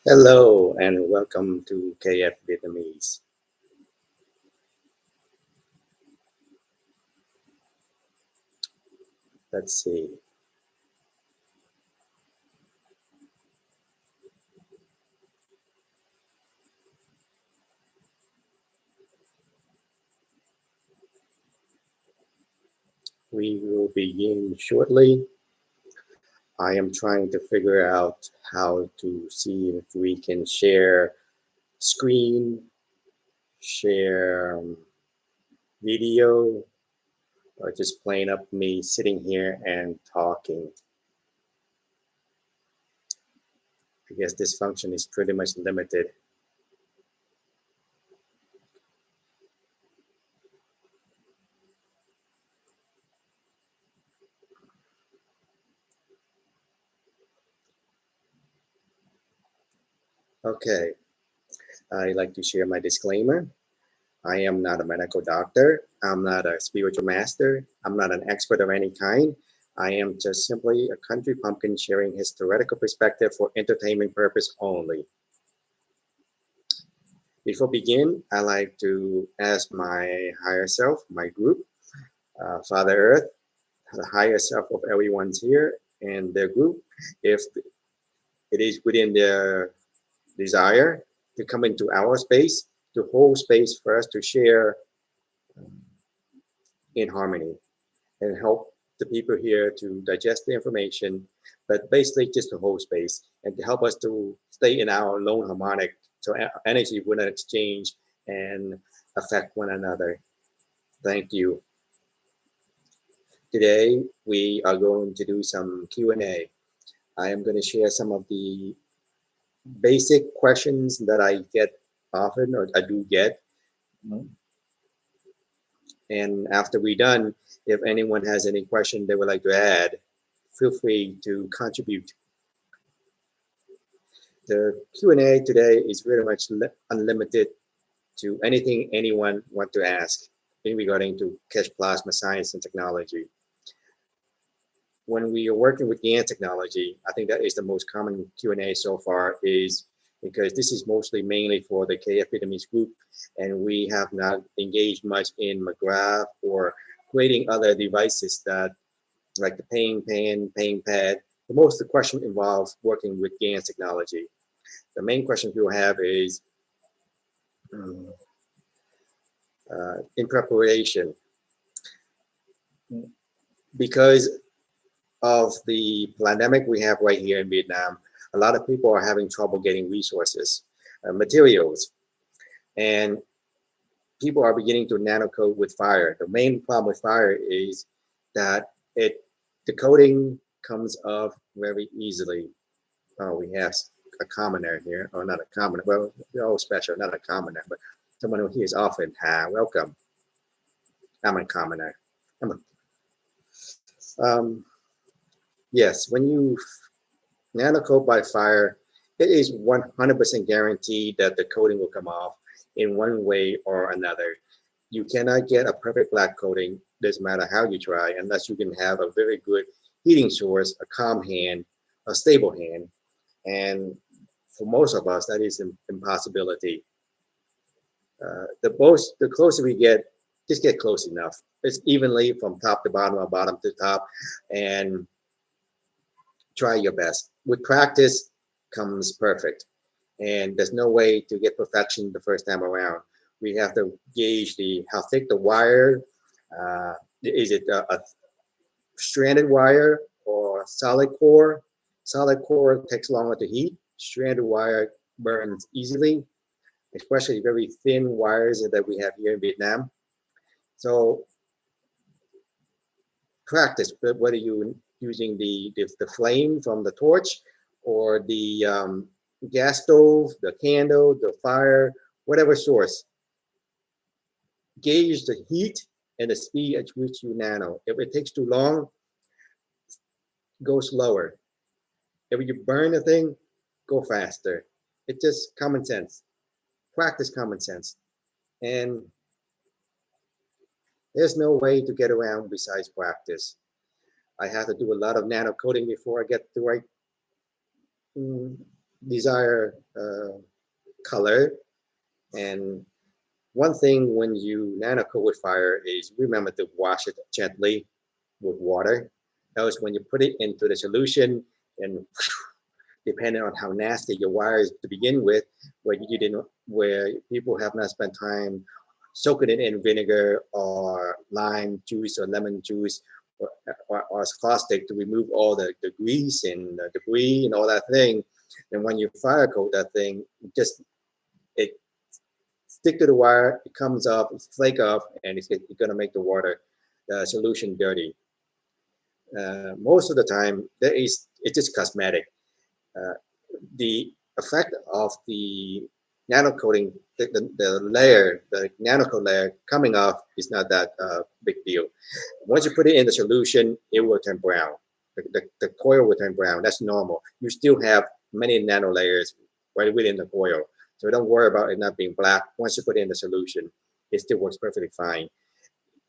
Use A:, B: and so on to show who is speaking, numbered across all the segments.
A: Hello and welcome to KF Vietnamese. Let's see. We will begin shortly. I am trying to figure out how to see if we can share screen, share video, or just plain up me sitting here and talking. I guess this function is pretty much limited. Okay, I'd like to share my disclaimer. I am not a medical doctor. I'm not a spiritual master. I'm not an expert of any kind. I am just simply a country pumpkin sharing his theoretical perspective for entertainment purpose only. Before begin, I like to ask my higher self, my group, Father Earth, the higher self of everyone's here and their group, if it is within their desire to come into our space, to hold space for us to share in harmony and help the people here to digest the information, but basically just to hold space and to help us to stay in our lone harmonic so energy wouldn't exchange and affect one another. Thank you. Today we are going to do some Q&A. I am going to share some of the basic questions that I get often, or I do get. And after we're done, if anyone has any question they would like to add, feel free to contribute. The Q&A today is very much unlimited to anything anyone want to ask in regarding to Keshe plasma science and technology. When we are working with GaN technology, I think that is the most common Q&A so far, is because this is mostly mainly for the KF Vietnamese group, and we have not engaged much in McGrath or creating other devices that, like the paying pen, paying pad. The most of the question involves working with GaN technology. The main question people have is, in preparation, because of the pandemic we have right here in Vietnam, a lot of people are having trouble getting resources, materials, and people are beginning to nanocode with fire. The main problem with fire is that the coating comes off very easily. Oh, we have a commoner here, or not a commoner, well, they're all special, not a commoner, but someone who hears often. Hi, welcome. I'm a commoner. Yes, when you nanocoat by fire, it is 100% guaranteed that the coating will come off in one way or another. You cannot get a perfect black coating, doesn't matter how you try, unless you can have a very good heating source, a calm hand, a stable hand. And for most of us, that is an impossibility. The closer we get, just get close enough. It's evenly from top to bottom or bottom to top, and try your best. With practice comes perfect, and there's no way to get perfection the first time around. We have to gauge how thick the wire. Is it a stranded wire or solid core? Solid core takes longer to heat. Stranded wire burns easily, especially very thin wires that we have here in Vietnam. So practice, whether you're using the flame from the torch or the gas stove, the candle, the fire, whatever source. Gauge the heat and the speed at which you nano. If it takes too long, go slower. If you burn the thing, go faster. It's just common sense. Practice common sense. And there's no way to get around besides practice. I have to do a lot of nano coating before I get the right desired color. And one thing when you nano coat with fire is remember to wash it gently with water. Else when you put it into the solution, and depending on how nasty your wire is to begin with, where people have not spent time soaking it in vinegar or lime juice or lemon juice or caustic to remove all the grease and the debris and all that thing. And when you fire coat that thing, it stick to the wire, it comes off, it's flake off, and it's going to make the solution dirty. Most of the time, it's just cosmetic. The effect of the nano coating, the nano coat layer coming off is not that big deal. Once you put it in the solution, it will turn brown. The coil will turn brown. That's normal. You still have many nano layers right within the coil, so don't worry about it not being black. Once you put it in the solution, it still works perfectly fine.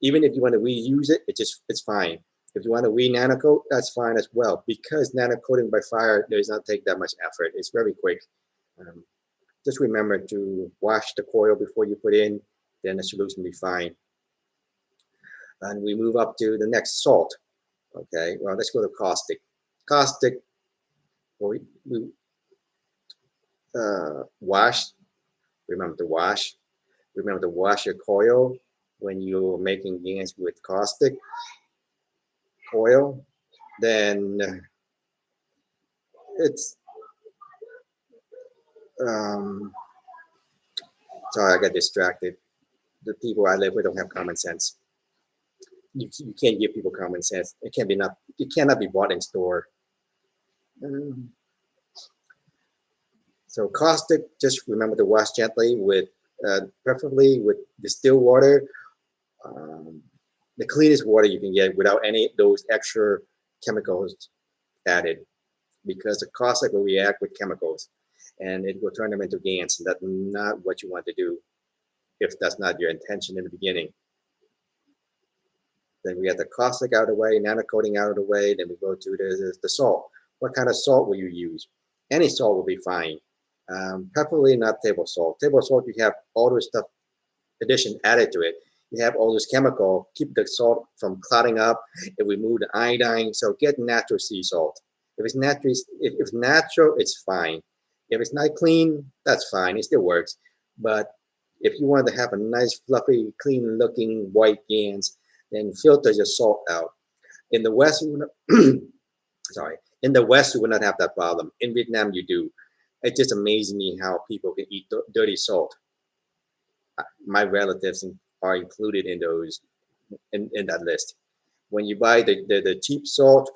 A: Even if you want to reuse it, it's fine. If you want to re-nano coat, that's fine as well, because nano coating by fire does not take that much effort. It's very quick. Just remember to wash the coil before you put in, then the solution will be fine. And we move up to the next, salt. Okay, well, let's go to caustic. Caustic, well, we wash. Remember to wash. Remember to wash your coil when you're making gains with caustic coil. Then it's sorry, I got distracted. The people I live with don't have common sense. You can't give people common sense. It cannot be bought in store. So caustic, just remember to wash gently with, preferably with distilled water, the cleanest water you can get without any of those extra chemicals added, because the caustic will react with chemicals and it will turn them into GANs. That's not what you want to do if that's not your intention in the beginning. Then we get the caustic out of the way, nano coating out of the way, then we go to the salt. What kind of salt will you use? Any salt will be fine. Preferably not table salt. Table salt, you have all this stuff addition added to it. You have all this chemical, keep the salt from clotting up, it remove the iodine. So get natural sea salt. If it's natural, it's fine. If it's not clean, that's fine, it still works. But if you want to have a nice, fluffy, clean looking white GANs, then filter your salt out. In the West, in the West, you will not have that problem. In Vietnam, you do. It just amazes me how people can eat dirty salt. My relatives are included in those, in that list. When you buy the cheap salt,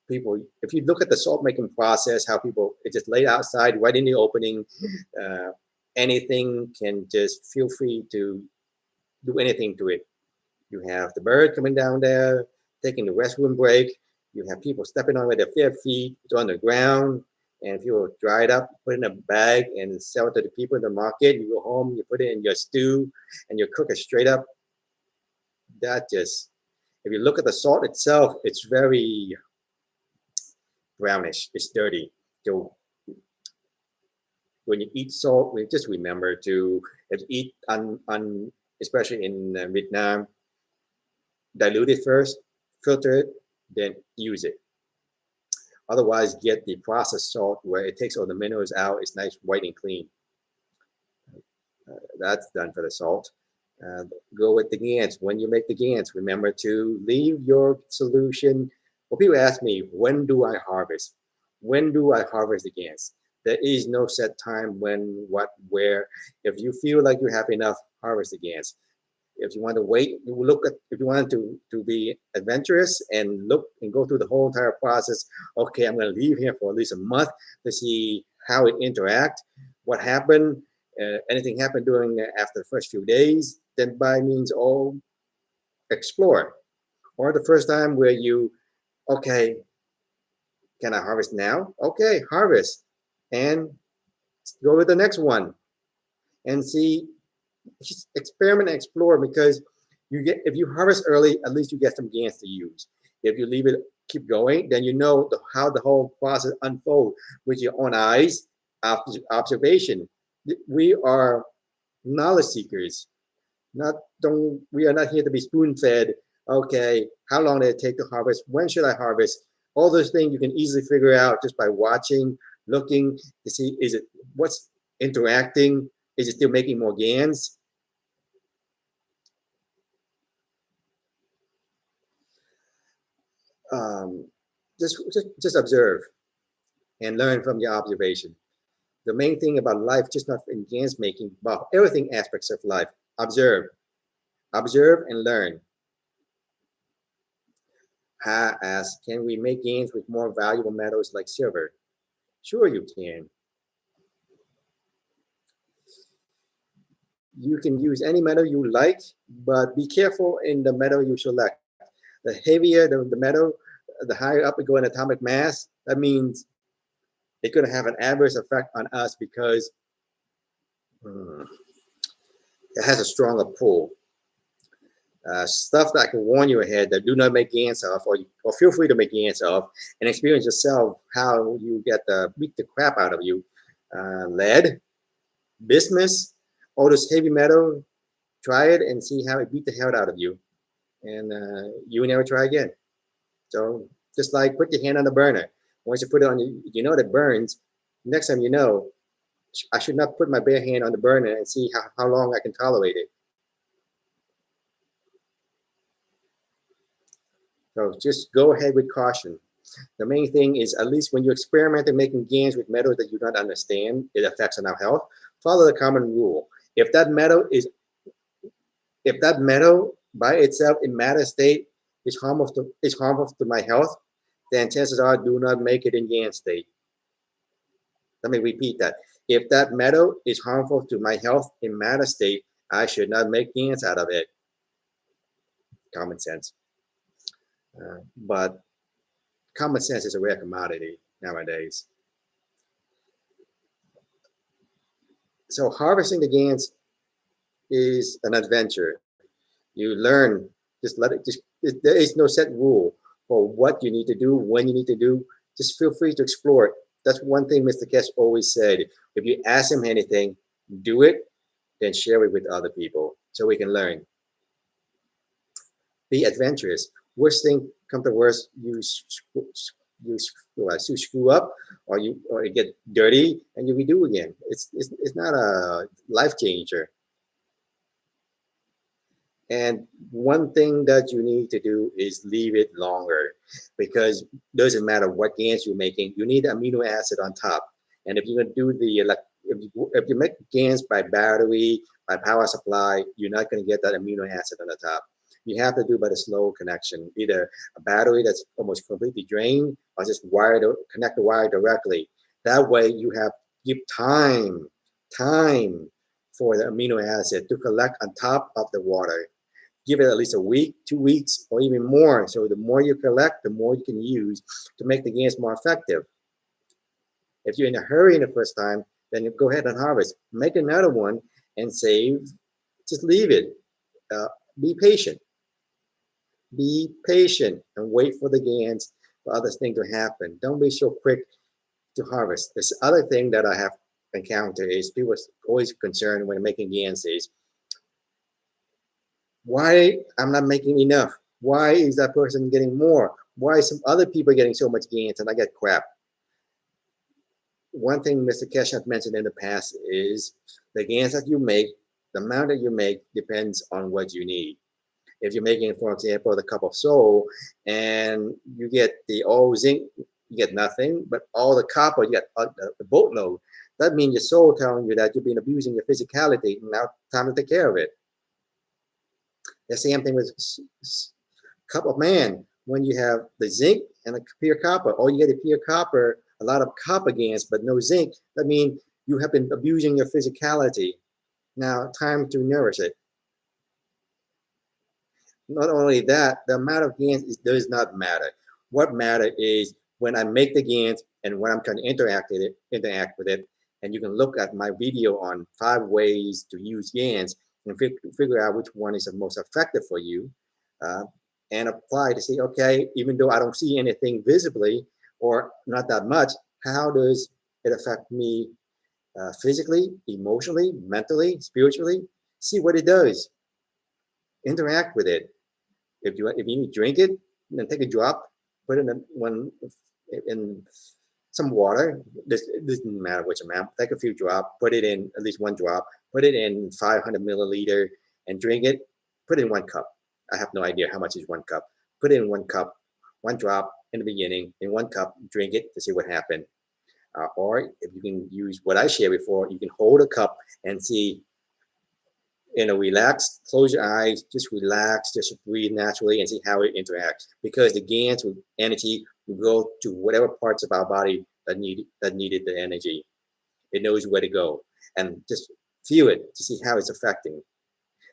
A: people, if you look at the salt making process, how people, it just laid outside right in the opening. Anything can just feel free to do anything to it. You have the bird coming down there, taking the restroom break. You have people stepping on with their feet, it's on the ground. And if you dry it up, put it in a bag and sell it to the people in the market, you go home, you put it in your stew and you cook it straight up. That just, if you look at the salt itself, it's very brownish, it's dirty. So when you eat salt, we just remember to, if you eat especially in Vietnam, dilute it first, filter it, then use it. Otherwise, get the processed salt where it takes all the minerals out. It's nice, white and clean. That's done for the salt. Go with the GANs. When you make the GANs, remember to leave your solution. Well, people ask me, when do I harvest? When do I harvest the GANs? There is no set time when, what, where. If you feel like you have enough, harvest the GANs. If you want to wait, you look at, if you want to be adventurous and look and go through the whole entire process, okay, I'm going to leave here for at least a month to see how it interact, what happened, anything happened during after the first few days, then by means all explore. Or the first time where you, okay, can I harvest now? Okay, harvest and go with the next one and see. Just experiment and explore, because you get, if you harvest early, at least you get some GANs to use. If you leave it, keep going, then you know how the whole process unfolds with your own eyes. observation. We are knowledge seekers. We are not here to be spoon-fed. Okay, how long did it take to harvest? When should I harvest? All those things you can easily figure out just by watching, looking to see, is it what's interacting? Is it still making more GANs? Just observe and learn from your observation. The main thing about life, just not in GANs making, but everything aspects of life. Observe and learn. Ha asks, can we make GANs with more valuable metals like silver? Sure you can. You can use any metal you like, but be careful in the metal you select. The heavier the metal, the higher up we go in atomic mass. That means it's going to have an adverse effect on us because it has a stronger pull. Stuff that I can warn you ahead that do not make GANs of, or feel free to make GANs of, and experience yourself how you get beat the crap out of you. Lead, bismuth, all this heavy metal, try it and see how it beat the hell out of you. And you will never try again. So just like put your hand on the burner. Once you put it on, you know that it burns. Next time you know, I should not put my bare hand on the burner and see how long I can tolerate it. So just go ahead with caution. The main thing is, at least when you experiment in making GANs with metals that you don't understand, it affects on our health, follow the common rule. If that metal by itself in matter state is harmful to my health, then chances are do not make it in GAN state. Let me repeat that. If that metal is harmful to my health in matter state, I should not make GANs out of it. Common sense. But common sense is a rare commodity nowadays. So harvesting the GANs is an adventure. You learn, there is no set rule for what you need to do, when you need to do. Just feel free to explore it. That's one thing Mr. Keshe always said. If you ask him anything, do it, then share it with other people so we can learn. Be adventurous. Worst thing come to worst, you screw up, or you get dirty, and you redo again. It's not a life changer. And one thing that you need to do is leave it longer, because it doesn't matter what GANs you're making, you need amino acid on top. And if you're gonna do if you make GANs by battery, by power supply, you're not gonna get that amino acid on the top. You have to do by the slow connection, either a battery that's almost completely drained, or just connect the wire directly. That way you give time for the amino acid to collect on top of the water. Give it at least a week, 2 weeks, or even more. So the more you collect, the more you can use to make the GANs more effective. If you're in a hurry in the first time, then you go ahead and harvest. Make another one and save. Just leave it. Be patient. Be patient and wait for the GANs, for other things to happen. Don't be so quick to harvest. This other thing that I have encountered is people are always concerned when making GANs is, why I'm not making enough? Why is that person getting more? Why some other people getting so much GANs and I get crap? One thing Mr. Keshe has mentioned in the past is the GANs that you make, the amount that you make depends on what you need. If you're making, for example, the cup of soul, and you get the all zinc, you get nothing, but all the copper, you get the boatload. That means your soul telling you that you've been abusing your physicality. Now, time to take care of it. The same thing with cup of man. When you have the zinc and the pure copper, or you get a pure copper, a lot of copper GANs, but no zinc, that means you have been abusing your physicality. Now, time to nourish it. Not only that, the amount of GANs does not matter. What matters is when I make the GANs and when I'm trying to interact with it, and you can look at my video on 5 ways to use GANs and figure out which one is the most effective for you, and apply to see, okay, even though I don't see anything visibly or not that much, how does it affect me physically, emotionally, mentally, spiritually. See what it does. Interact with it. If you drink it, then take a drop, put it in some water. This doesn't matter which amount. Take a few drops, put it in at least one drop, put it in 500 milliliter, and drink it. Put it in 1 cup. I have no idea how much is 1 cup. Put it in 1 cup, 1 drop in the beginning, in 1 cup. Drink it to see what happened. Or if you can use what I shared before, you can hold a cup and see. Relax, close your eyes, just relax, just breathe naturally and see how it interacts. Because the GANs with energy will go to whatever parts of our body that needed the energy. It knows where to go, and just feel it to see how it's affecting.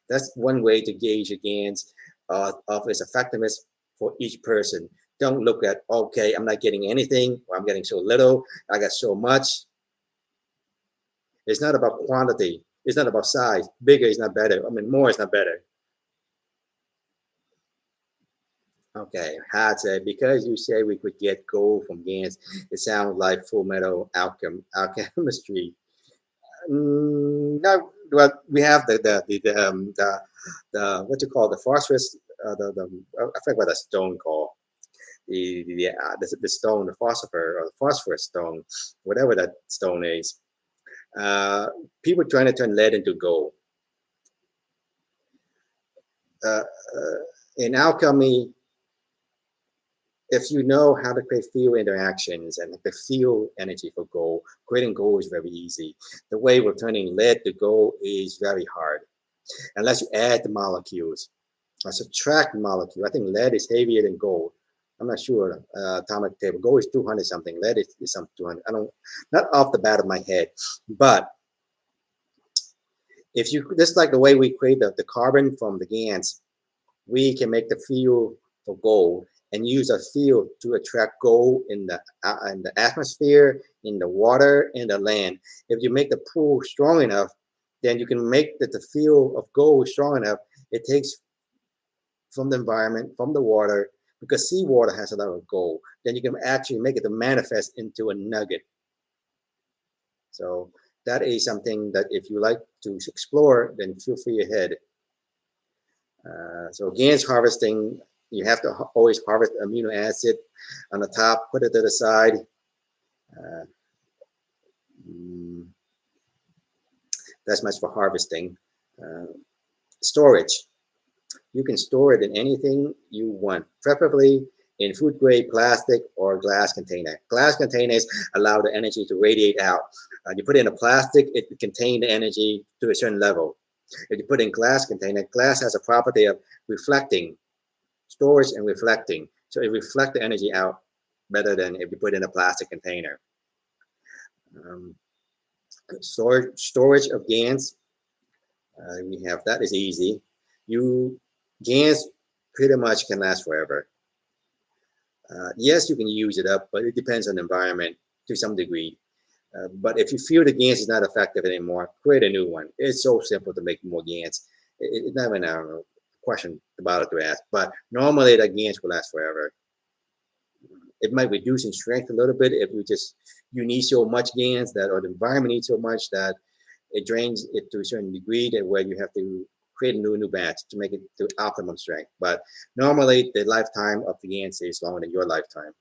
A: That's one way to gauge your GANs of its effectiveness for each person. Don't look at, okay, I'm not getting anything, or I'm getting so little, I got so much. It's not about quantity. It's not about size. Bigger is not better. I mean, more is not better. Okay, hard say, because you say we could get gold from GANs, it sounds like Full Metal Alchemistry. No, well, we have the what you call the phosphorus, I forget what the stone called. The stone, the phosphor or the phosphorus stone, whatever that stone is. People trying to turn lead into gold. In alchemy, if you know how to create field interactions and the field energy for gold, creating gold is very easy. The way we're turning lead to gold is very hard, unless you add the molecules or subtract the molecule. I think lead is heavier than gold. I'm not sure. Atomic table. Gold is 200 something. Lead is some 200. I don't, not off the bat of my head, but if you just like the way we create the carbon from the GANs, we can make the field for gold and use a field to attract gold in the atmosphere, in the water, in the land. If you make the pool strong enough, then you can make the field of gold strong enough. It takes from the environment, from the water, because seawater has a lot of gold. Then you can actually make it to manifest into a nugget. So that is something that if you like to explore, then feel free ahead. So GANs harvesting, you have to always harvest amino acid on the top, put it to the side. That's much for harvesting. Storage. You can store it in anything you want, preferably in food grade plastic or glass container. Glass containers allow the energy to radiate out. You put it in a plastic, it contains the energy to a certain level. If you put in glass container, glass has a property of reflecting, storage and reflecting. So it reflects the energy out better than if you put in a plastic container. Storage of GANs, we have that is easy. GANs pretty much can last forever. Yes, you can use it up, but it depends on the environment to some degree. But if you feel the GANs is not effective anymore, create a new one. It's so simple to make more GANs. It's not even a question about it to ask, but normally the GANs will last forever. It might reduce in strength a little bit if you need so much GANs that, or the environment needs so much that it drains it to a certain degree that where you have to create a new batch to make it to optimum strength. But normally the lifetime of the GANs is longer than your lifetime.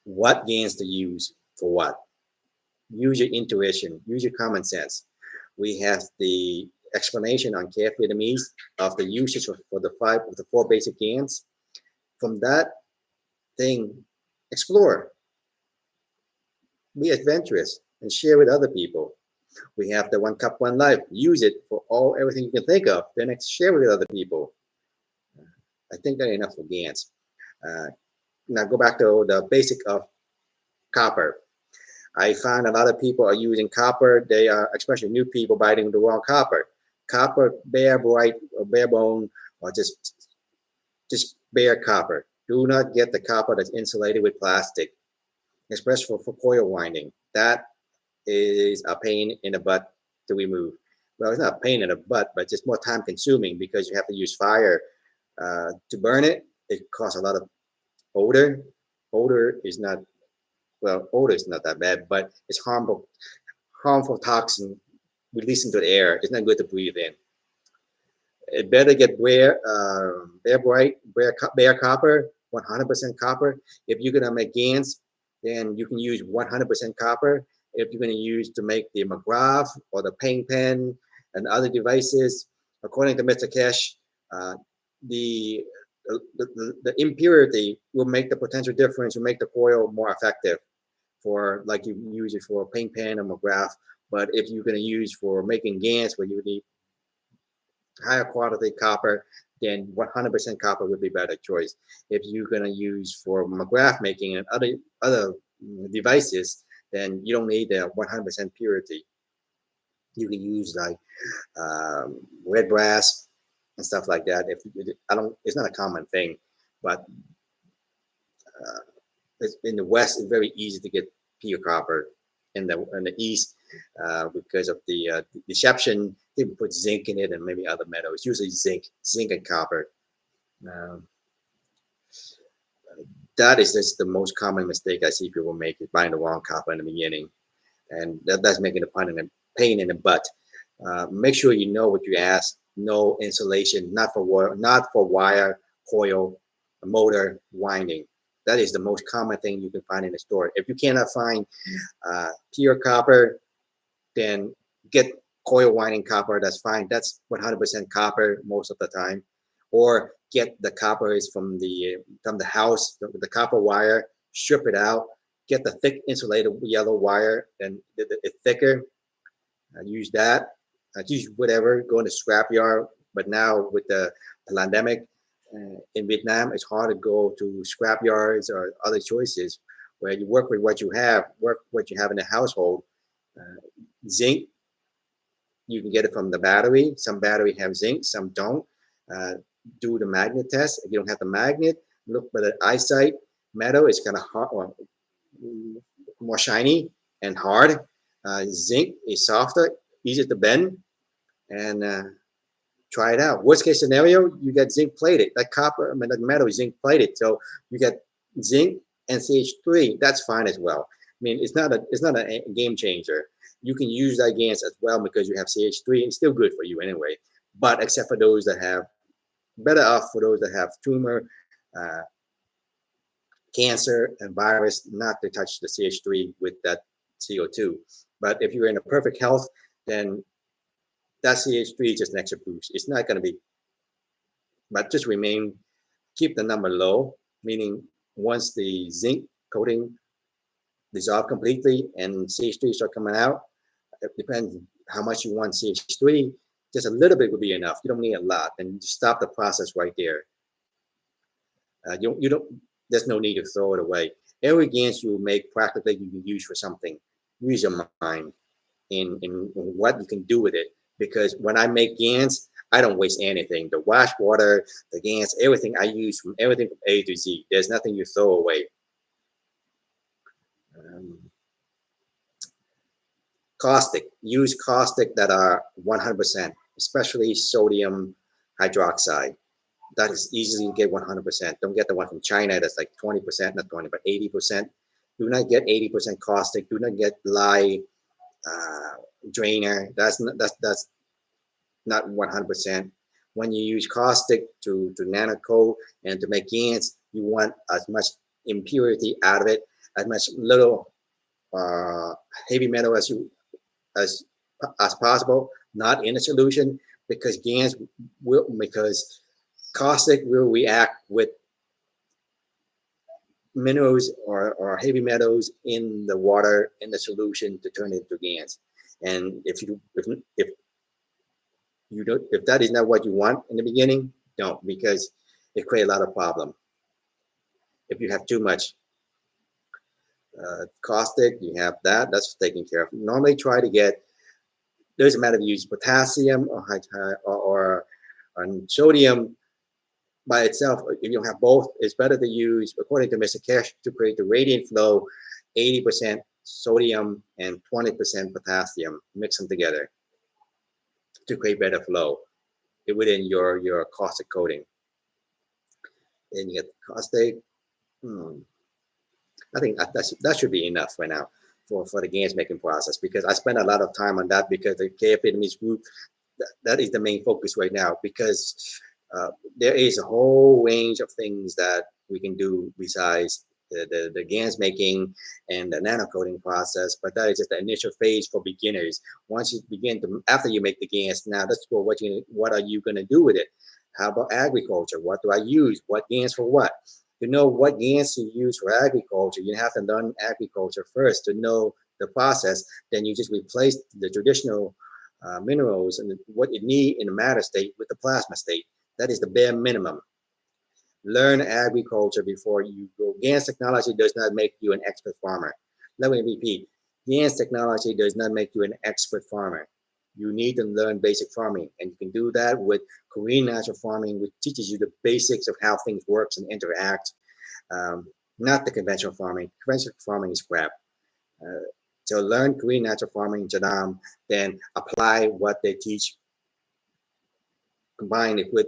A: What GANs to use for what? Use your intuition, use your common sense. We have the explanation on Vietnamese of the usage for the 4 basic GANs. From that thing, explore, be adventurous, and share with other people. We have the 1 cup, 1 life. Use it for everything you can think of. Then share with other people. I think that's enough for GANs. Now go back to the basic of copper. I find a lot of people are using copper. They are, especially new people, biting the wrong copper. Copper, bare bright or bare bone, or just bare copper. Do not get the copper that's insulated with plastic, especially for coil winding. That is a pain in the butt to remove. Well, it's not a pain in the butt, but just more time consuming because you have to use fire to burn it. It causes a lot of odor. Odor is not, well, odor is not that bad, but it's harmful toxin released into the air. It's not good to breathe in. It better get bare copper, 100% copper. If you're gonna make GANs, then you can use 100% copper. If you're gonna use to make the McGrath or the paint pen and other devices, according to Mr. Keshe, the impurity will make the potential difference, will make the coil more effective for, like, you use it for a paint pen or McGrath. But if you're gonna use for making GANs where you need higher quality copper, then 100% copper would be better choice. If you're gonna use for McGrath making and other devices, then you don't need the 100% purity. You can use like red brass and stuff like that. If it's not a common thing, but in the West, it's very easy to get pure copper. In the East, because of the deception, they put zinc in it and maybe other metals. Usually zinc and copper. That is just the most common mistake I see people make, is buying the wrong copper in the beginning, and that's making a pain in the butt. Make sure you know what you ask. No insulation, not for wire, coil, motor, winding. That is the most common thing you can find in the store. If you cannot find pure copper, then get coil winding copper. That's fine. That's 100% copper most of the time. Or get the copper is from the house, the copper wire. Strip it out. Get the thick insulated yellow wire, and it's thicker. Use that. Use whatever. Go in the scrapyard. But now with the pandemic, in Vietnam, it's hard to go to scrap yards or other choices where you work with what you have, in the household. Zinc, you can get it from the battery. Some battery have zinc, some don't. Do the magnet test. If you don't have the magnet, look for the eyesight. Metal is kind of hard, or more shiny and hard. Zinc is softer, easier to bend, and try it out. Worst case scenario, you get zinc plated. That copper, that metal is zinc plated. So you get zinc and CH3. That's fine as well. I mean, it's not a game changer. You can use that GANs as well because you have CH3. It's still good for you anyway. But except for those that have, better off for those that have tumor, cancer, and virus, not to touch the CH3 with that CO2. But if you're in a perfect health, then that CH3 is just an extra boost. It's not going to be, but just keep the number low, meaning once the zinc coating dissolve completely and CH3 start coming out, it depends how much you want CH3. Just a little bit would be enough. You don't need a lot, and just stop the process right there. There's no need to throw it away. Every GANs you make, practically you can use for something. Use your mind in what you can do with it. Because when I make GANs, I don't waste anything. The wash water, the GANs, everything I use, from everything from A to Z. There's nothing you throw away. Caustic. Use caustic that are 100%, especially sodium hydroxide. That is easily get 100%. Don't get the one from China that's like 20%, not 20, but 80%. Do not get 80% caustic. Do not get lye drainer. That's not 100%. When you use caustic to nano coat and to make GANs, you want as much impurity out of it, as much little heavy metal as possible, not in a solution, because caustic will react with minerals or heavy metals in the water, in the solution, to turn it into GANs. And if that is not what you want in the beginning, don't, because it creates a lot of problem. If you have too much caustic, you have that's taken care of. Normally try to get, doesn't matter if you use potassium or sodium by itself. If you don't have both, it's better to use, according to Mr. Keshe, to create the radiant flow, 80% sodium and 20% potassium. Mix them together to create better flow within your caustic coating. Then you get caustic. I think that should be enough right now for the games making process, because I spend a lot of time on that, because the Vietnamese group, that is the main focus right now, because there is a whole range of things that we can do besides the GANs making and the nano coding process, but that is just the initial phase for beginners. Once you begin to, after you make the GANs, now let's go, what are you going to do with it? How about agriculture? What do I use? What GANs for what? To know what GANs to use for agriculture, you have to learn agriculture first to know the process. Then you just replace the traditional minerals and what you need in the matter state with the plasma state. That is the bare minimum. Learn agriculture before you go. GANs technology does not make you an expert farmer. Let me repeat. GANs technology does not make you an expert farmer. You need to learn basic farming, and you can do that with Korean natural farming, which teaches you the basics of how things work and interact. Not the conventional farming. Conventional farming is crap. So learn Korean natural farming, Jadam, then apply what they teach, combine it with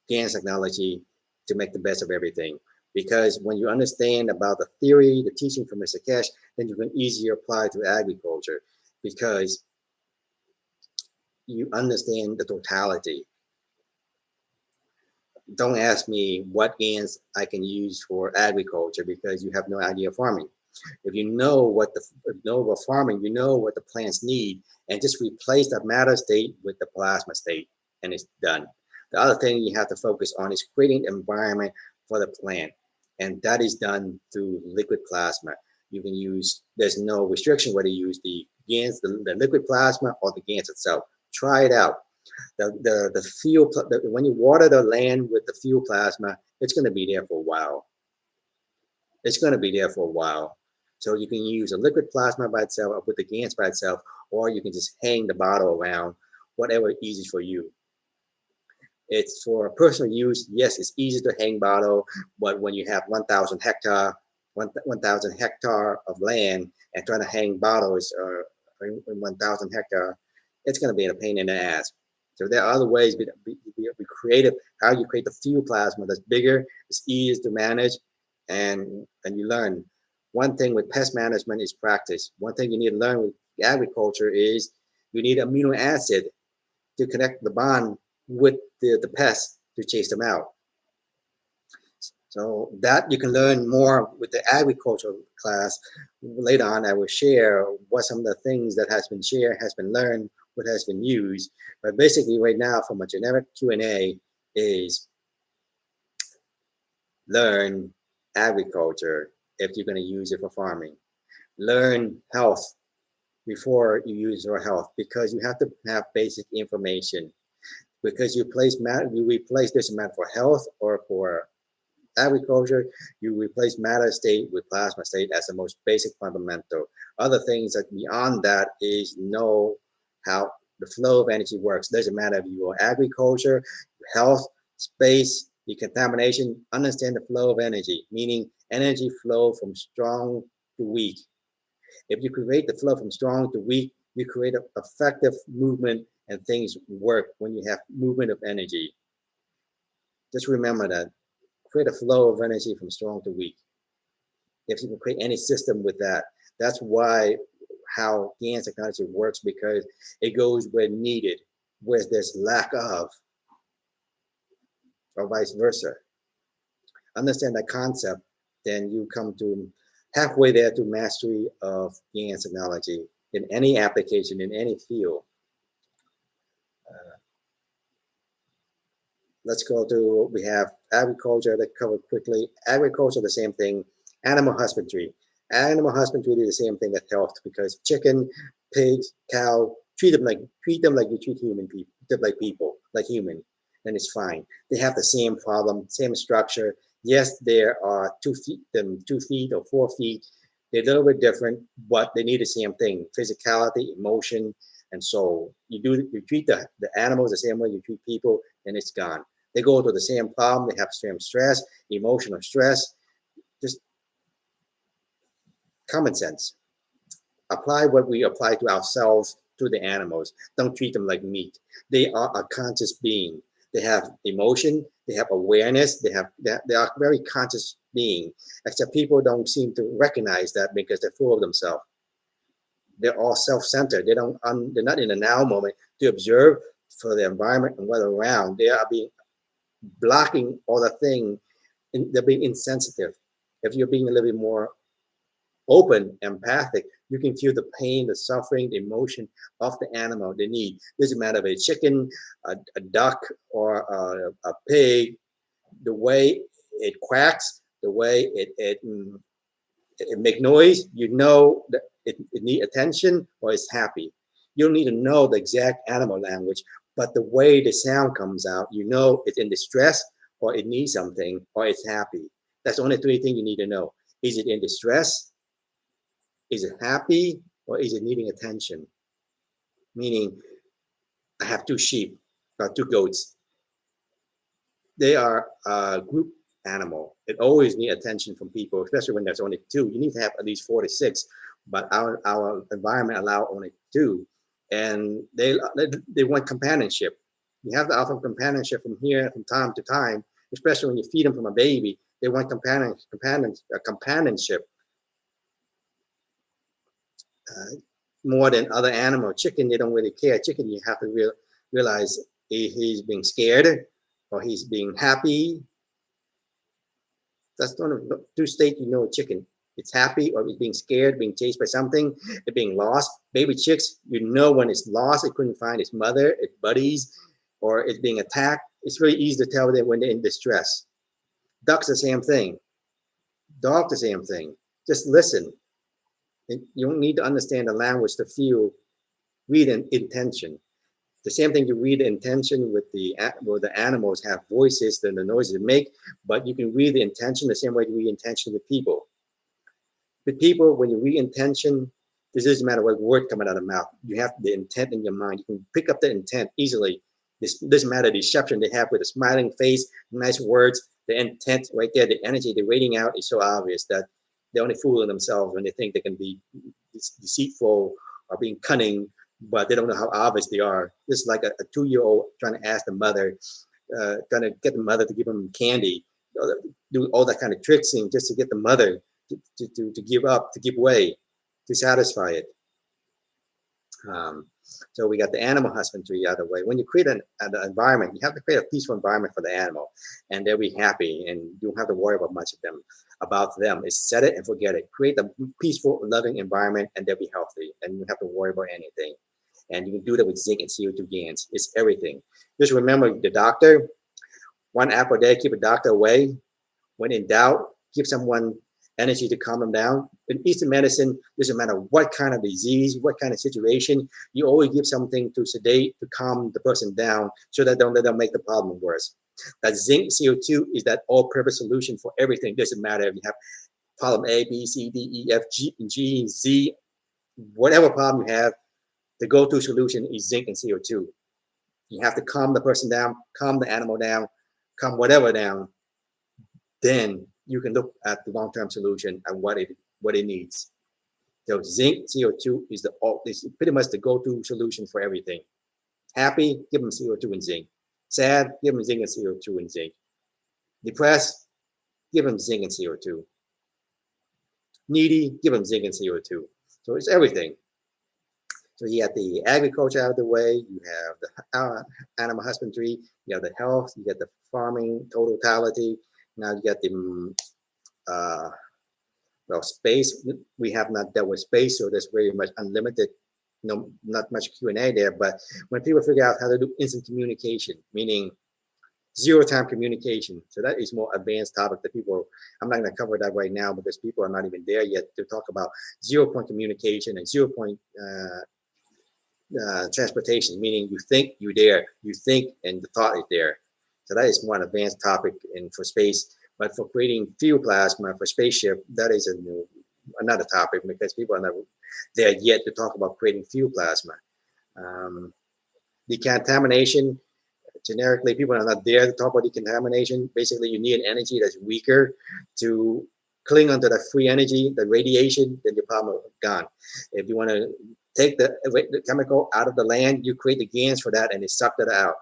A: GANs technology to make the best of everything. Because when you understand about the theory, the teaching from Mr. Keshe, then you can easier apply to agriculture, because you understand the totality. Don't ask me what GANs I can use for agriculture, because you have no idea of farming. If you know what farming, you know what the plants need, and just replace that matter state with the plasma state, and it's done. The other thing you have to focus on is creating an environment for the plant, and that is done through liquid plasma. You can use, there's no restriction whether you use the GANs, the liquid plasma, or the GANs itself. Try it out. The fuel, when you water the land with the fuel plasma, it's going to be there for a while. It's going to be there for a while. So you can use a liquid plasma by itself, or with the GANs by itself, or you can just hang the bottle around, whatever is easy for you. It's for personal use. Yes, it's easy to hang bottle, but when you have 1,000 hectare of land and trying to hang bottles in 1,000 hectare, it's going to be a pain in the ass. So there are other ways to be creative. How you create the fuel plasma that's bigger, it's easier to manage, and you learn. One thing with pest management is practice. One thing you need to learn with agriculture is you need amino acid to connect the bond with the pests to chase them out. So that you can learn more with the agricultural class. Later on, I will share what some of the things that has been shared, has been learned, what has been used. But basically right now from a generic Q&A is learn agriculture if you're going to use it for farming. Learn health before you use your health, because you have to have basic information. Because you replace this matter for health or for agriculture, you replace matter state with plasma state as the most basic fundamental. Other things that beyond that is know how the flow of energy works. Doesn't matter if you are agriculture, health, space, decontamination, understand the flow of energy, meaning energy flow from strong to weak. If you create the flow from strong to weak, you create an effective movement, and things work when you have movement of energy. Just remember that. Create a flow of energy from strong to weak. If you can create any system with that, that's why how GANs technology works, because it goes where needed, where there's lack of, or vice versa. Understand that concept, then you come to halfway there to mastery of GANs technology in any application, in any field. Let's go to, we have agriculture that covered quickly. Agriculture, the same thing. Animal husbandry. Animal husbandry is the same thing as health, because chicken, pigs, cow, treat them like you treat human people, like people, like human, and it's fine. They have the same problem, same structure. Yes, there are 2 feet or 4 feet. They're a little bit different, but they need the same thing: physicality, emotion, and soul. You treat the animals the same way you treat people, and it's gone. They go through the same problem. They have the same stress, emotional stress. Just common sense. Apply what we apply to ourselves to the animals. Don't treat them like meat. They are a conscious being. They have emotion. They have awareness. They are very conscious being, except people don't seem to recognize that because they're full of themselves. They're all self-centered. They're not in the now moment to observe for the environment and what's around. They are being blocking all the thing. They're being insensitive. If you're being a little bit more open, empathic, you can feel the pain, the suffering, the emotion of the animal, the need. Doesn't matter if it's a chicken, a duck, or a pig. The way it quacks, the way it make noise, you know that it need attention or it's happy. You don't need to know the exact animal language, but the way the sound comes out, you know it's in distress or it needs something or it's happy. That's the only three things you need to know. Is it in distress? Is it happy? Or is it needing attention? Meaning, I have 2 sheep, or 2 goats. They are a group animal. It always needs attention from people, especially when there's only 2. You need to have at least 4 to 6, but our environment allow only 2, and they want companionship. You have to offer companionship from time to time, especially when you feed them from a baby. They want companionship more than other animals. Chicken, they don't really care. Chicken, you have to realize he's being scared or he's being happy. That's one of the 2 states you know a chicken. It's happy or it's being scared, being chased by something, it's being lost. Baby chicks, you know when it's lost, it couldn't find its mother, its buddies, or it's being attacked. It's really easy to tell them when they're in distress. Ducks, the same thing. Dog, the same thing. Just listen. And you don't need to understand the language to feel, read an intention. The same thing, you read the intention with the animals have voices, then the noises they make, but you can read the intention the same way you read intention with people. With people, when you read intention, this doesn't matter what word coming out of the mouth. You have the intent in your mind. You can pick up the intent easily. This doesn't matter the deception they have with a smiling face, nice words, the intent right there, the energy they're radiating out is so obvious that they're only fooling themselves when they think they can be deceitful or being cunning, but they don't know how obvious they are. This is like a 2-year-old trying to ask the mother, trying to get the mother to give them candy, do all that kind of tricksing just to get the mother to give up, to give way, to satisfy it. So we got the animal husbandry the other way. When you create an environment, you have to create a peaceful environment for the animal, and they'll be happy, and you don't have to worry about much of them. About them, is set it and forget it. Create a peaceful, loving environment, and they'll be healthy, and you don't have to worry about anything. And you can do that with zinc and CO2 gains. It's everything. Just remember the doctor. 1 apple a day, keep a doctor away. When in doubt, give someone energy to calm them down. In Eastern medicine, doesn't matter what kind of disease, what kind of situation, you always give something to sedate, to calm the person down, so that don't let them make the problem worse. That zinc CO2 is that all-purpose solution for everything. Doesn't matter if you have problem A, B, C, D, E, F, G, Z, whatever problem you have, the go-to solution is zinc and CO2. You have to calm the person down, calm the animal down, calm whatever down. Then you can look at the long-term solution and what it needs. So zinc, CO2 is pretty much the go-to solution for everything. Happy, give them CO2 and zinc. Sad, give them zinc and CO2 and zinc. Depressed, give them zinc and CO2. Needy, give them zinc and CO2. So it's everything. So you have the agriculture out of the way, you have the animal husbandry, you have the health, you get the farming totality. Now you got the space. We have not dealt with space, so there's very much unlimited, not much Q&A there. But when people figure out how to do instant communication, meaning zero-time communication, so that is more advanced topic that people, I'm not going to cover that right now because people are not even there yet to talk about zero-point communication and zero-point transportation, meaning you think you're there, you think and the thought is there. So that is more an advanced topic for space. But for creating fuel plasma for spaceship, that is another topic because people are not there yet to talk about creating fuel plasma. Decontamination, generically, people are not there to talk about decontamination. Basically, you need an energy that's weaker to cling onto that free energy, the radiation, then your problem is gone. If you want to take the chemical out of the land, you create the gains for that and they suck that out.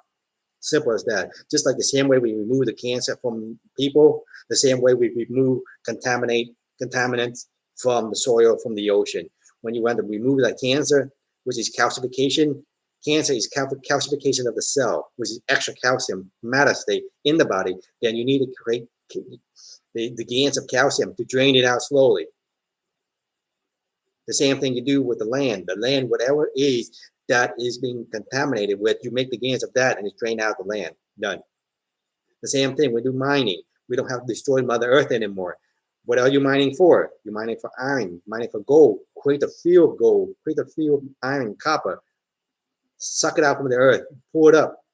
A: Simple as that. Just like the same way we remove the cancer from people, the same way we remove contaminants from the soil, from the ocean. When you want to remove that cancer, which is calcification, cancer is calcification of the cell, which is extra calcium metastate in the body. Then you need to create the gains of calcium to drain it out slowly. The same thing you do with the land. The land, whatever it is that is being contaminated with, you make the gains of that and it's drained out the land. Done. The same thing, we do mining. We don't have to destroy Mother Earth anymore. What are you mining for? You're mining for iron, mining for gold. Create a field of gold, create a field of iron, copper. Suck it out from the earth, pull it up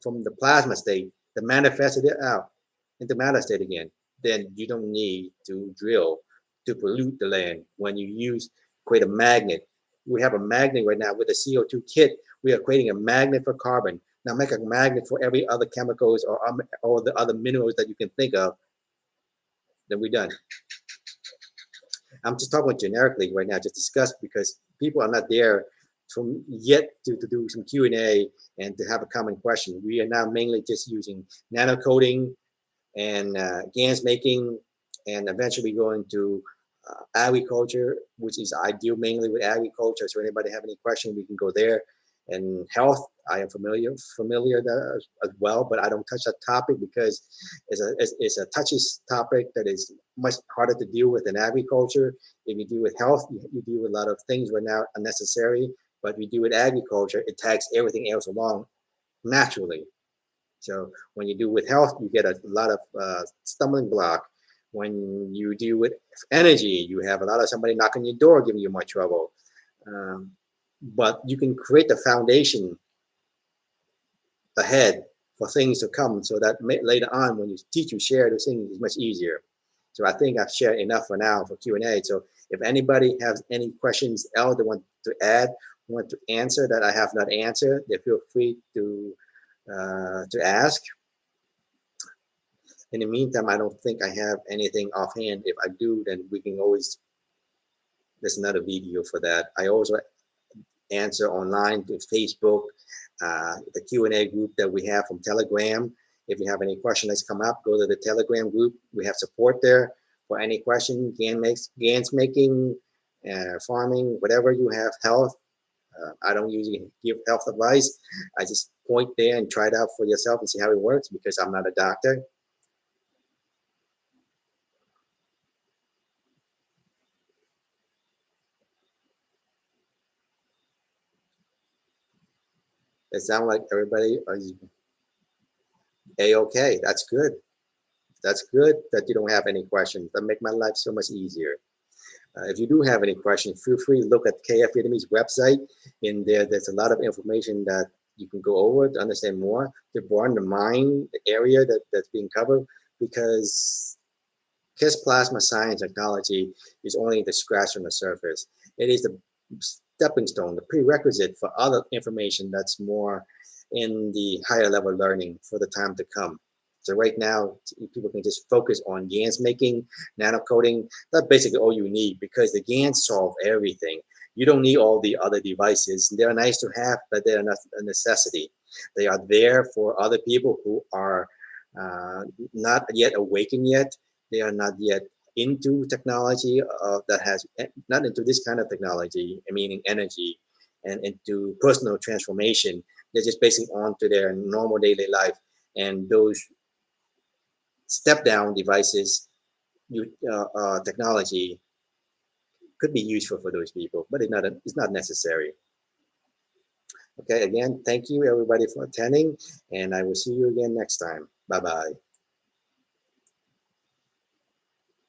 A: from the plasma state, then manifest it out into matter state again. Then you don't need to drill to pollute the land. When you create a magnet. We have a magnet right now with a CO2 kit. We are creating a magnet for carbon. Now make a magnet for every other chemicals or all the other minerals that you can think of. Then we're done. I'm just talking generically right now, just discuss, because people are not there from yet to do some Q&A and to have a common question. We are now mainly just using nano coding and GANs making, and eventually going to agriculture, which is ideal mainly with agriculture. So anybody have any question, we can go there. And health, I am familiar that as well, but I don't touch that topic because it's a touchy topic that is much harder to deal with in agriculture. If you deal with health, you deal with a lot of things right now unnecessary, but if you deal with agriculture, it tags everything else along naturally. So when you deal with health, you get a lot of stumbling block. When you deal with energy, you have a lot of somebody knocking your door, giving you more trouble. But you can create the foundation ahead for things to come, so that later on when you teach, you share those things, is much easier. So I think I've shared enough for now for Q&A. So if anybody has any questions else they want to add, want to answer that I have not answered, they feel free to ask. In the meantime, I don't think I have anything offhand. If I do, then we can always, there's another video for that. I also answer online to Facebook, the Q&A group that we have from Telegram. If you have any questions that's come up, go to the Telegram group. We have support there for any question, GANs making, farming, whatever you have, health. I don't usually give health advice. I just point there and try it out for yourself and see how it works, because I'm not a doctor. It sounds like everybody is A-okay. That's good. That's good that you don't have any questions. That make my life so much easier. If you do have any questions, feel free to look at KF Vietnamese website. In there, there's a lot of information that you can go over to understand more, to broaden the mind, the area that's being covered, because KISS plasma science technology is only the scratch on the surface. It is the stepping stone, the prerequisite for other information that's more in the higher level learning for the time to come. So right now, people can just focus on GANs making, nano coding. That's basically all you need, because the GANs solve everything. You don't need all the other devices. They're nice to have, but they're not a necessity. They are there for other people who are not yet awakened yet. They are not yet into technology that has not into this kind of technology, meaning energy, and into personal transformation. They're just basically on to their normal daily life, and those step down devices, technology could be useful for those people, but it's not necessary. Okay, again, thank you everybody for attending, and I will see you again next time. Bye bye.